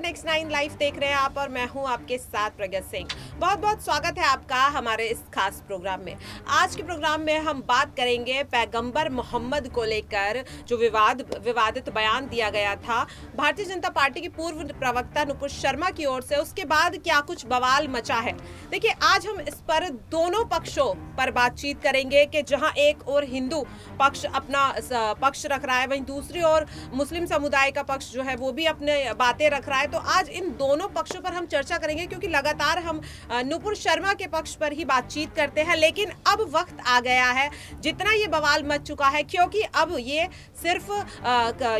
Next9 live देख रहे हैं आप और मैं हूं आपके साथ प्रज्ञा सिंह। बहुत बहुत स्वागत है आपका हमारे इस खास प्रोग्राम में। आज के प्रोग्राम में हम बात करेंगे पैगंबर मोहम्मद को लेकर जो विवादित बयान दिया गया था भारतीय जनता पार्टी की पूर्व प्रवक्ता नुपुर शर्मा की ओर से, उसके बाद क्या कुछ बवाल मचा है। देखिए, आज हम इस पर दोनों पक्षों पर बातचीत करेंगे कि जहां एक और हिंदू पक्ष अपना पक्ष रख रहा है, वहीं दूसरी ओर मुस्लिम समुदाय का पक्ष जो है वो भी अपने बातें रख रहा है। तो आज इन दोनों पक्षों पर हम चर्चा करेंगे, क्योंकि लगातार हम नुपुर शर्मा के पक्ष पर ही बातचीत करते हैं। लेकिन अब वक्त आ गया है, जितना ये बवाल मच चुका है, क्योंकि अब ये सिर्फ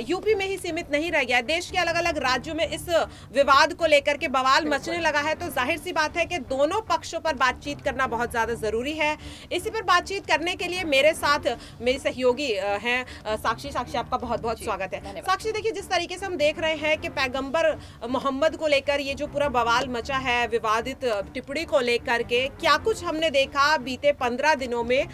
यूपी में ही सीमित नहीं रह गया, देश के अलग अलग राज्यों में इस विवाद को लेकर के बवाल मचने लगा है। तो जाहिर सी बात है कि दोनों पक्षों पर बातचीत करना बहुत ज्यादा जरूरी है। इसी पर बातचीत करने के लिए मेरे साथ मेरी सहयोगी हैं साक्षी। साक्षी, आपका बहुत बहुत स्वागत है। साक्षी, देखिए, जिस तरीके से हम देख रहे हैं कि पैगंबर मोहम्मद को लेकर ये जो पूरा बवाल मचा है, विवादित टिप्पणी को लेकर के क्या कुछ हमने देखा बीते 15 दिनों में,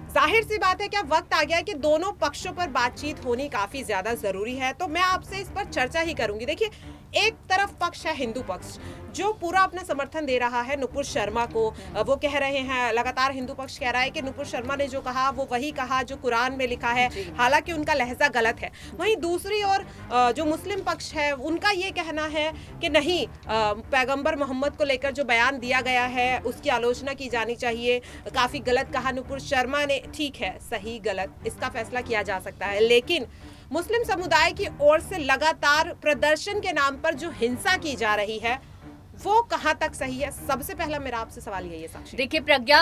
जाहिर सी बात है क्या वक्त आ गया है कि दोनों पक्षों पर बातचीत होनी काफी ज्यादा जरूरी है। तो मैं आपसे इस पर चर्चा ही करूंगी। देखिए, एक तरफ पक्ष है हिंदू पक्ष जो पूरा अपना समर्थन दे रहा है नुपुर शर्मा को। वो कह रहे हैं, लगातार हिंदू पक्ष कह रहा है कि नुपुर शर्मा ने जो कहा वो वही कहा जो कुरान में लिखा है, हालांकि उनका लहजा गलत है। वहीं दूसरी ओर जो मुस्लिम पक्ष है उनका ये कहना है कि नहीं, पैगंबर मोहम्मद को लेकर जो बयान दिया गया है उसकी आलोचना की जानी चाहिए, काफी गलत कहा नुपुर शर्मा ने। ठीक है, सही गलत इसका फैसला किया जा सकता है, लेकिन मुस्लिम समुदाय की ओर से लगातार प्रदर्शन के नाम पर जो हिंसा की जा रही है वो कहां तक सही है? सबसे पहला मेरा आपसे सवाल यही है साक्षी। देखिए प्रज्ञा,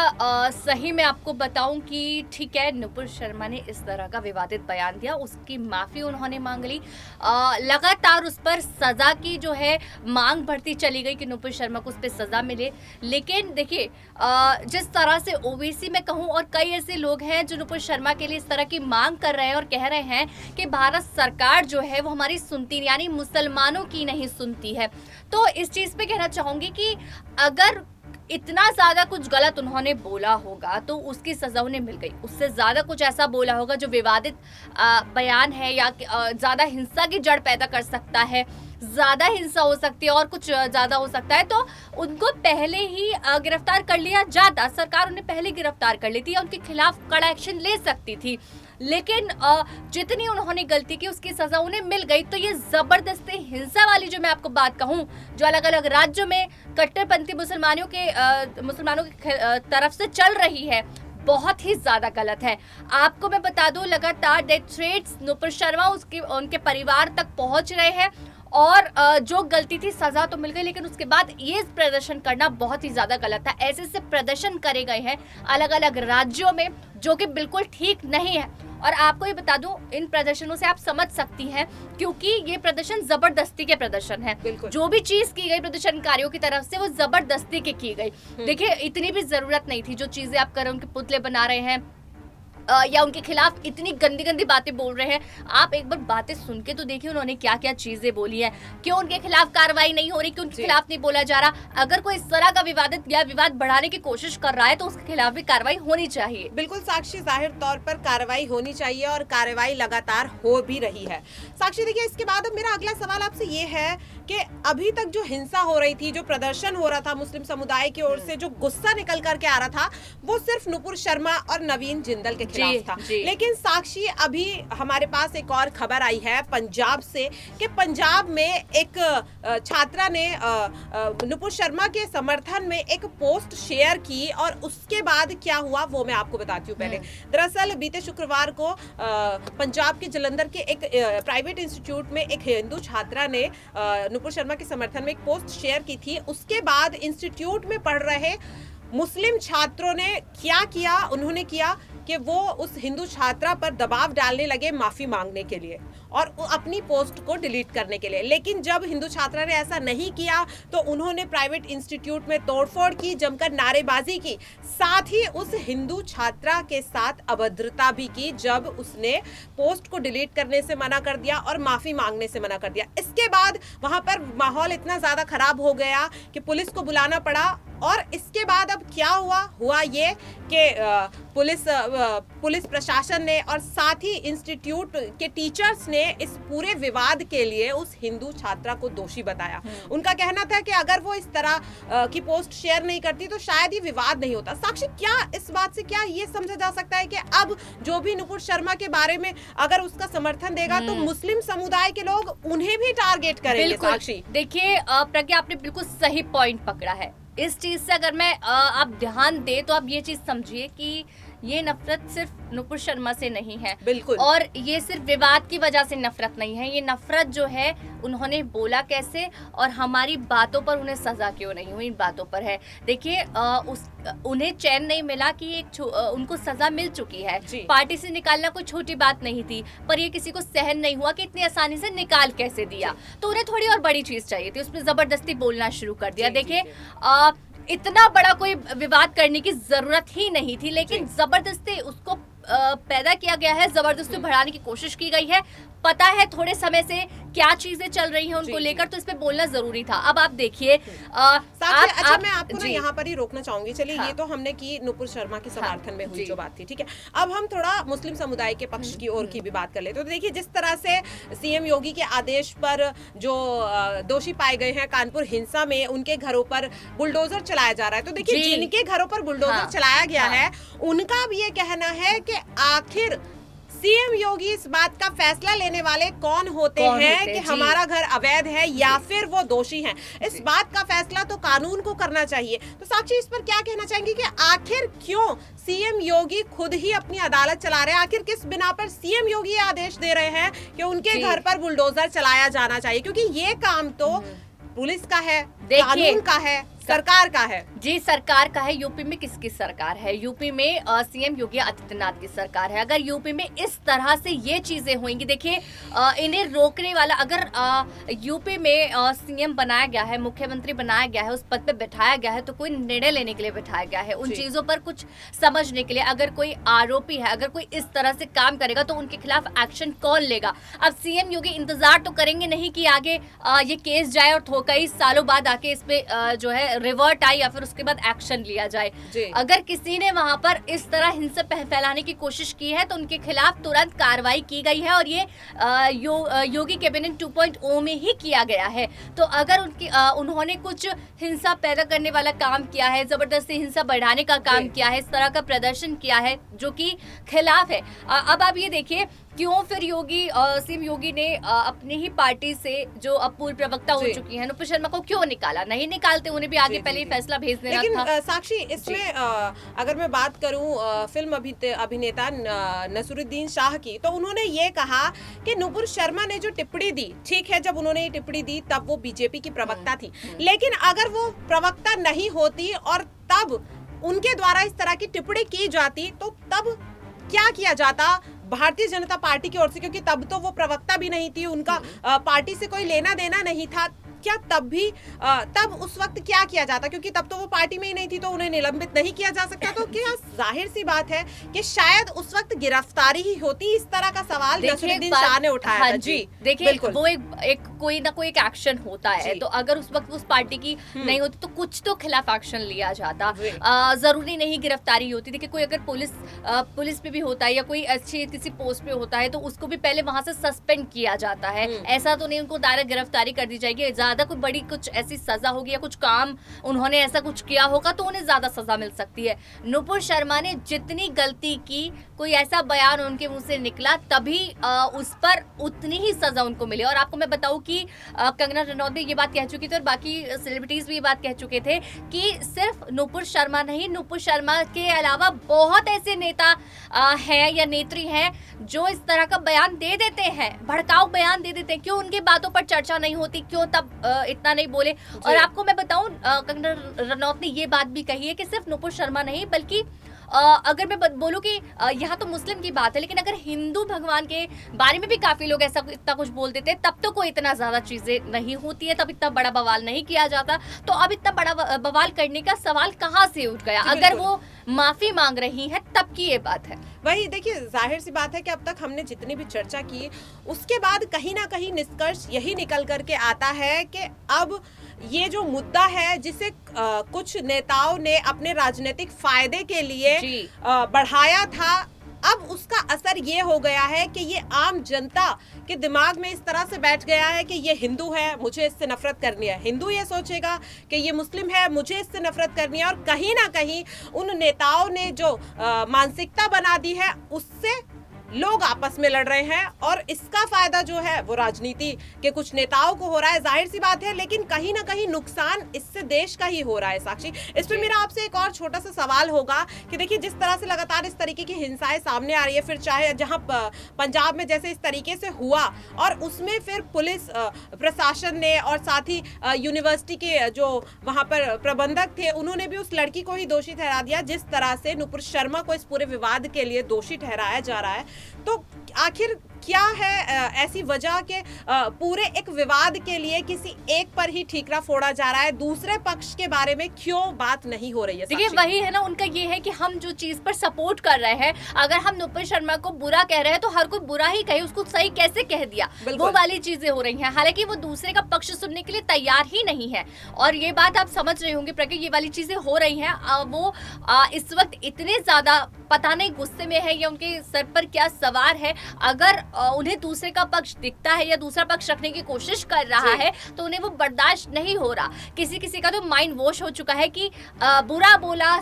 सही मैं आपको बताऊं कि ठीक है, नुपुर शर्मा ने इस तरह का विवादित बयान दिया, उसकी माफी उन्होंने मांग ली। लगातार उस पर सजा की जो है मांग बढ़ती चली गई कि नुपुर शर्मा को उस पर सजा मिले। लेकिन देखिए, जिस तरह से ओबीसी में कहूं और कई ऐसे लोग हैं जो नुपुर शर्मा के लिए इस तरह की मांग कर रहे हैं और कह रहे हैं कि भारत सरकार जो है वो हमारी सुनती, यानी मुसलमानों की नहीं सुनती है। तो इस चीज पे कहना चाहूंगी कि अगर इतना ज्यादा कुछ गलत उन्होंने बोला होगा तो उसकी सजा उन्हें मिल गई। उससे ज्यादा कुछ ऐसा बोला होगा जो विवादित बयान है या ज्यादा हिंसा की जड़ पैदा कर सकता है, ज्यादा हिंसा हो सकती है और कुछ ज्यादा हो सकता है, तो उनको पहले ही गिरफ्तार कर लिया जाता। सरकार उन्हें पहले गिरफ्तार कर ली थी, उनके खिलाफ कड़ा एक्शन ले सकती थी। लेकिन जितनी उन्होंने गलती की उसकी सजा उन्हें मिल गई। तो ये जबरदस्ती हिंसा वाली जो मैं आपको बात कहूं, जो अलग अलग राज्यों में कट्टरपंथी मुसलमानों के तरफ से चल रही है, बहुत ही ज्यादा गलत है। आपको मैं बता दूं, लगातार डेथ थ्रेट्स नुपुर शर्मा उनके परिवार तक पहुंच रहे हैं और जो गलती थी सजा तो मिल गई, लेकिन उसके बाद ये प्रदर्शन करना बहुत ही ज्यादा गलत था। ऐसे से प्रदर्शन करे गए हैं अलग अलग राज्यों में, जो कि बिल्कुल ठीक नहीं है। और आपको ये बता दूं, इन प्रदर्शनों से आप समझ सकती हैं, क्योंकि ये प्रदर्शन जबरदस्ती के प्रदर्शन है। जो भी चीज की गई प्रदर्शनकारियों की तरफ से वो जबरदस्ती की गई। देखिए, इतनी भी जरूरत नहीं थी। जो चीजें आप कर रहे हैं, उनके पुतले बना रहे हैं या उनके खिलाफ इतनी गंदी गंदी बातें बोल रहे हैं, आप एक बार बातें सुन के तो देखिए उन्होंने क्या क्या चीजें बोली है। क्यों उनके खिलाफ कार्रवाई नहीं हो रही, क्यों उनके खिलाफ नहीं बोला जा रहा? अगर कोई इस तरह का विवादित या विवाद बढ़ाने की कोशिश कर रहा है तो उसके खिलाफ भी कार्रवाई होनी चाहिए। बिल्कुल साक्षी, जाहिर तौर पर कार्रवाई होनी चाहिए और कार्रवाई लगातार हो भी रही है। साक्षी, देखिए, इसके बाद अब मेरा अगला सवाल आपसे ये है कि अभी तक जो हिंसा हो रही थी, जो प्रदर्शन हो रहा था मुस्लिम समुदाय की ओर से, जो गुस्सा निकल करके आ रहा था, वो सिर्फ नुपुर शर्मा और नवीन जिंदल के खिलाफ था। लेकिन साक्षी, अभी हमारे पास एक और खबर आई है पंजाब से कि पंजाब में एक छात्रा ने नुपुर शर्मा के समर्थन में एक पोस्ट शेयर की और उसके बाद क्या हुआ वो मैं आपको बताती हूँ। पहले दरअसल बीते शुक्रवार को पंजाब के जलंधर के एक प्राइवेट इंस्टीट्यूट में एक हिंदू छात्रा ने नुपुर शर्मा के समर्थन में एक पोस्ट शेयर की थी। उसके बाद इंस्टीट्यूट में पढ़ रहे मुस्लिम छात्रों ने क्या किया, उन्होंने किया कि वो उस हिंदू छात्रा पर दबाव डालने लगे माफी मांगने के लिए और अपनी पोस्ट को डिलीट करने के लिए। लेकिन जब हिंदू छात्रा ने ऐसा नहीं किया तो उन्होंने प्राइवेट इंस्टीट्यूट में तोड़फोड़ की, जमकर नारेबाजी की, साथ ही उस हिंदू छात्रा के साथ अभद्रता भी की जब उसने पोस्ट को डिलीट करने से मना कर दिया और माफी मांगने से मना कर दिया। इसके बाद वहां पर माहौल इतना ज्यादा खराब हो गया कि पुलिस को बुलाना पड़ा और इसके बाद अब क्या हुआ ये कि पुलिस प्रशासन ने और साथ ही इंस्टीट्यूट के टीचर्स ने इस पूरे विवाद के लिए उस हिंदू छात्रा को दोषी बताया। उनका कहना था कि अगर वो इस तरह की पोस्ट शेयर नहीं करती तो शायद ये विवाद नहीं होता। साक्षी, क्या इस बात से क्या ये समझा जा सकता है कि अब जो भी नुपुर शर्मा के बारे में अगर उसका समर्थन देगा तो मुस्लिम समुदाय के लोग उन्हें भी टारगेट करेंगे? साक्षी, देखिए प्रज्ञा, आपने बिल्कुल सही पॉइंट पकड़ा है। इस चीज से अगर मैं आप ध्यान दे तो आप ये चीज समझिए कि ये नफरत सिर्फ नुपुर शर्मा से नहीं है, बिल्कुल, और ये सिर्फ विवाद की वजह से नफरत नहीं है। ये नफरत जो है उन्होंने बोला कैसे और हमारी बातों पर उन्हें सजा क्यों नहीं हुई, इन बातों पर है। देखिए उन्हें चैन नहीं मिला कि उनको सजा मिल चुकी है। पार्टी से निकालना कोई छोटी बात नहीं थी, पर ये किसी को सहन नहीं हुआ कि इतनी आसानी से निकाल कैसे दिया। तो उन्हें थोड़ी और बड़ी चीज चाहिए थी, उसमें जबरदस्ती बोलना शुरू कर दिया। देखिए इतना बड़ा कोई विवाद करने की जरूरत ही नहीं थी, लेकिन जबरदस्ती उसको पैदा किया गया है, जबरदस्ती बढ़ाने की कोशिश की गई है। पता है थोड़े समय से क्या चीजें चल रही हैं उनको लेकर, तो इस पे बोलना जरूरी था। अब आप देखिए अच्छा, मैं आपको ना यहाँ पर ही रोकना चाहूंगी। चलिए, ये तो हमने की नुपुर शर्मा के समर्थन में हुई जो बात थी, ठीक है। अब हम थोड़ा मुस्लिम समुदाय के पक्ष की ओर की भी बात कर लेते। तो देखिए, जिस तरह से सीएम योगी के आदेश पर जो दोषी पाए गए हैं कानपुर हिंसा में, उनके घरों पर बुलडोजर चलाया जा रहा है। तो देखिए, जिनके घरों पर बुलडोजर चलाया गया है उनका भी ये कहना है कि आखिर सीएम योगी इस बात का फैसला लेने वाले कौन होते हैं कि हमारा घर अवैध है या फिर वो दोषी हैं। इस बात का फैसला तो कानून को करना चाहिए। तो साक्षी, इस पर क्या कहना चाहेंगे कि आखिर क्यों सीएम योगी खुद ही अपनी अदालत चला रहे हैं? आखिर किस बिना पर सीएम योगी ये आदेश दे रहे हैं कि उनके घर पर बुलडोजर चलाया जाना चाहिए? क्योंकि ये काम तो पुलिस का है, कानून का है, सरकार का है। जी, सरकार का है। यूपी में किसकी सरकार है? यूपी में सीएम योगी आदित्यनाथ की सरकार है। अगर यूपी में इस तरह से ये चीजें होंगी, देखिए इन्हें रोकने वाला, अगर यूपी में सीएम बनाया गया है, मुख्यमंत्री बनाया गया है, उस पद पे बैठाया गया है, तो कोई निर्णय लेने के लिए बैठाया गया है, उन चीजों पर कुछ समझने के लिए। अगर कोई आरोपी है, अगर कोई इस तरह से काम करेगा तो उनके खिलाफ एक्शन कौन लेगा? अब सीएम योगी इंतजार तो करेंगे नहीं कि आगे ये केस जाए और कई सालों बाद आके इस पे जो है रिवर्ट आए या फिर उसके बाद एक्शन लिया जाए। अगर किसी ने वहां पर इस तरह हिंसा फैलाने की कोशिश की है तो उनके खिलाफ तुरंत कार्रवाई की गई है, और ये योगी कैबिनेट 2.0 में ही किया गया है। तो अगर उन्होंने कुछ हिंसा पैदा करने वाला काम किया है, जबरदस्ती हिंसा बढ़ाने का काम किया है, इस तरह का प्रदर्शन किया है जो कि खिलाफ है। अब आप ये देखिए क्यों फिर सीएम योगी ने अपनी ही पार्टी से जो अब पूर्व प्रवक्ता हो चुकी है नुपुर शर्मा को क्यों निकाला? नहीं निकालते, उन्हें भी आगे पहले ही फैसला भेज देना था। लेकिन साक्षी, इसमें अगर मैं बात करूं फिल्म अभिनेता नसरुद्दीन शाह की, तो उन्होंने ये कहा कि नुपुर शर्मा ने जो टिप्पणी दी, ठीक है, जब उन्होंने ये टिप्पणी दी तब वो बीजेपी की प्रवक्ता थी, लेकिन अगर वो प्रवक्ता नहीं होती और तब उनके द्वारा इस तरह की टिप्पणी की जाती तो तब क्या किया जाता भारतीय जनता पार्टी की ओर से? क्योंकि तब तो वो प्रवक्ता भी नहीं थी, उनका पार्टी से कोई लेना देना नहीं था। क्या तब उस वक्त क्या किया जाता? क्योंकि तब तो वो पार्टी में ही नहीं थी, तो उन्हें निलंबित नहीं किया जा सकता। तो क्या जाहिर सी बात है कि शायद उस वक्त गिरफ्तारी ही होती। इस तरह का सवाल नसरुद्दीन शाह ने उठाया था। जी, देखिए वो एक कोई ना कोई एक एक्शन होता है, तो अगर उस वक्त उस पार्टी की नहीं होती तो कुछ तो खिलाफ एक्शन लिया जाता। जरूरी नहीं गिरफ्तारी होती। देखिए कोई अगर पुलिस पे भी होता है या कोई अच्छी किसी पोस्ट पे होता है तो उसको भी पहले वहां से सस्पेंड किया जाता है। ऐसा तो नहीं उनको डायरेक्ट गिरफ्तारी कर दी जाएगी। ज्यादा कोई बड़ी कुछ ऐसी सजा होगी या कुछ काम उन्होंने ऐसा कुछ किया होगा तो उन्हें ज्यादा सजा मिल सकती है। नुपुर शर्मा ने जितनी गलती की, कोई ऐसा बयान उनके मुंह से निकला, तभी उस पर उतनी ही सजा उनको मिली। और आपको मैं बताऊं कि कंगना रनौत भी ये बात कह चुकी थी और बाकी सेलिब्रिटीज भी ये बात कह चुके थे कि सिर्फ नुपुर शर्मा नहीं, नुपुर शर्मा के अलावा बहुत ऐसे नेता हैं या नेत्री हैं जो इस तरह का बयान दे देते हैं, भड़काऊ बयान दे देते हैं। क्यों उनकी बातों पर चर्चा नहीं होती? क्यों तब इतना नहीं बोले? और आपको मैं बताऊं कंगना रनौत ने ये बात भी कही है कि सिर्फ नुपुर शर्मा नहीं बल्कि अगर मैं बोलूं कि यहाँ तो मुस्लिम की बात है, लेकिन अगर हिंदू भगवान के बारे में भी काफी लोग ऐसा इतना कुछ बोल देते हैं तब तो कोई इतना ज्यादा चीजें नहीं होती है, तब इतना बड़ा बवाल नहीं किया जाता। तो अब इतना बड़ा बवाल करने का सवाल कहाँ से उठ गया? अगर वो माफी मांग रही है तब की ये बात है। वही देखिए, जाहिर सी बात है कि अब तक हमने जितनी भी चर्चा की उसके बाद कहीं ना कहीं निष्कर्ष यही निकल करके आता है कि अब ये जो मुद्दा है जिसे कुछ नेताओं ने अपने राजनीतिक फायदे के लिए जी। बढ़ाया था, अब उसका असर ये हो गया है कि ये आम जनता के दिमाग में इस तरह से बैठ गया है कि ये हिंदू है, मुझे इससे नफरत करनी है। हिंदू ये सोचेगा कि ये मुस्लिम है, मुझे इससे नफरत करनी है। और कहीं ना कहीं उन नेताओं ने जो मानसिकता बना दी है उससे लोग आपस में लड़ रहे हैं और इसका फायदा जो है वो राजनीति के कुछ नेताओं को हो रहा है, जाहिर सी बात है। लेकिन कहीं ना कहीं नुकसान इससे देश का ही हो रहा है। साक्षी, इस पे मेरा आपसे एक और छोटा सा सवाल होगा कि देखिए, जिस तरह से लगातार इस तरीके की हिंसाएं सामने आ रही है, फिर चाहे जहां पंजाब में जैसे इस तरीके से हुआ और उसमें फिर पुलिस प्रशासन ने और साथ ही यूनिवर्सिटी के जो वहां पर प्रबंधक थे उन्होंने भी उस लड़की को ही दोषी ठहरा दिया, जिस तरह से नुपुर शर्मा को इस पूरे विवाद के लिए दोषी ठहराया जा रहा है। तो आखिर क्या है ऐसी वजह के पूरे एक विवाद के लिए किसी एक पर ही ठीकरा फोड़ा जा रहा है, दूसरे पक्ष के बारे में क्यों बात नहीं हो रही है? देखिए, वही है ना, उनका ये है कि हम जो चीज पर सपोर्ट कर रहे हैं, अगर हम नुपुर शर्मा को बुरा कह रहे हैं तो हर कोई बुरा ही कहे, उसको सही कैसे कह दिया, वो वाली चीजें हो रही हैं। हालांकि वो दूसरे का पक्ष सुनने के लिए तैयार ही नहीं है। और ये बात आप समझ रहे होंगे प्रज्ञा, ये वाली चीजें हो रही हैं। वो इस वक्त इतने ज्यादा पता नहीं गुस्से में है या उनके सर पर क्या सवार है। अगर उन्हें दूसरे का पक्ष दिखता है या दूसरा पक्ष रखने की कोशिश कर रहा है तो उन्हें वो बर्दाश्त नहीं हो रहा। किसी किसी का तो माइंड वॉश हो चुका है कि बुरा बोला,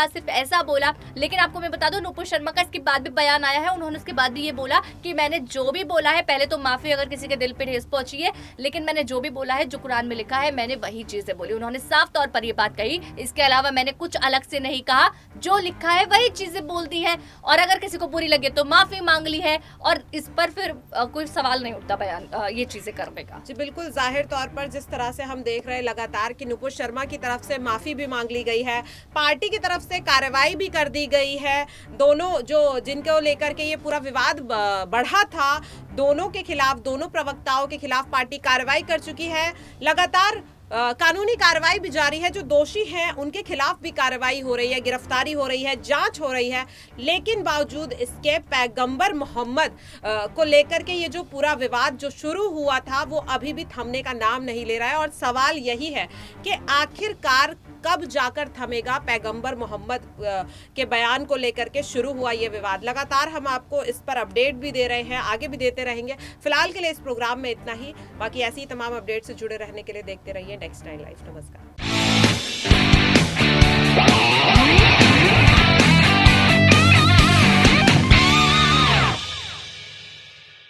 सिर्फ ऐसा बोला। लेकिन आपको मैं बता दूं, नुपुर शर्मा का इसके बाद भी बयान आया है। उन्होंने उसके बाद भी ये बोला कि मैंने जो भी बोला है, पहले तो माफी अगर किसी के दिल पे ठेस पहुंची है, लेकिन मैंने जो भी बोला है, जो कुरान में लिखा है, मैंने वही चीजें बोली। उन्होंने साफ तौर पर ये बात कही, इसके अलावा मैंने कुछ अलग से नहीं कहा, जो लिखा है वही चीजें बोल दी है। और अगर किसी को बुरी लगे तो माफी मांग ली है और इस पर फिर कोई सवाल नहीं उठता बयान ये चीजें करने का। जी बिल्कुल, जाहिर तौर पर जिस तरह से हम देख रहे हैं लगातार कि नुपुर शर्मा की तरफ से माफी भी मांग ली गई है, पार्टी की तरफ से कार्रवाई भी कर दी गई है। दोनों जो जिनको लेकर के ये पूरा विवाद बढ़ा था, दोनों के खिलाफ, दोनों प्रवक्ताओं के खिलाफ पार्टी कार्रवाई कर चुकी है। लगातार कानूनी कार्रवाई भी जारी है, जो दोषी हैं उनके खिलाफ भी कार्रवाई हो रही है, गिरफ्तारी हो रही है, जांच हो रही है। लेकिन बावजूद इसके पैगंबर मोहम्मद को लेकर के ये जो पूरा विवाद जो शुरू हुआ था वो अभी भी थमने का नाम नहीं ले रहा है। और सवाल यही है कि आखिरकार कब जाकर थमेगा पैगंबर मोहम्मद के बयान को लेकर के शुरू हुआ ये विवाद। लगातार हम आपको इस पर अपडेट भी दे रहे हैं, आगे भी देते रहेंगे। फिलहाल के लिए इस प्रोग्राम में इतना ही। बाकी ऐसी ही तमाम अपडेट से जुड़े रहने के लिए देखते रहिए नेक्स्ट 9 लाइव। नमस्कार।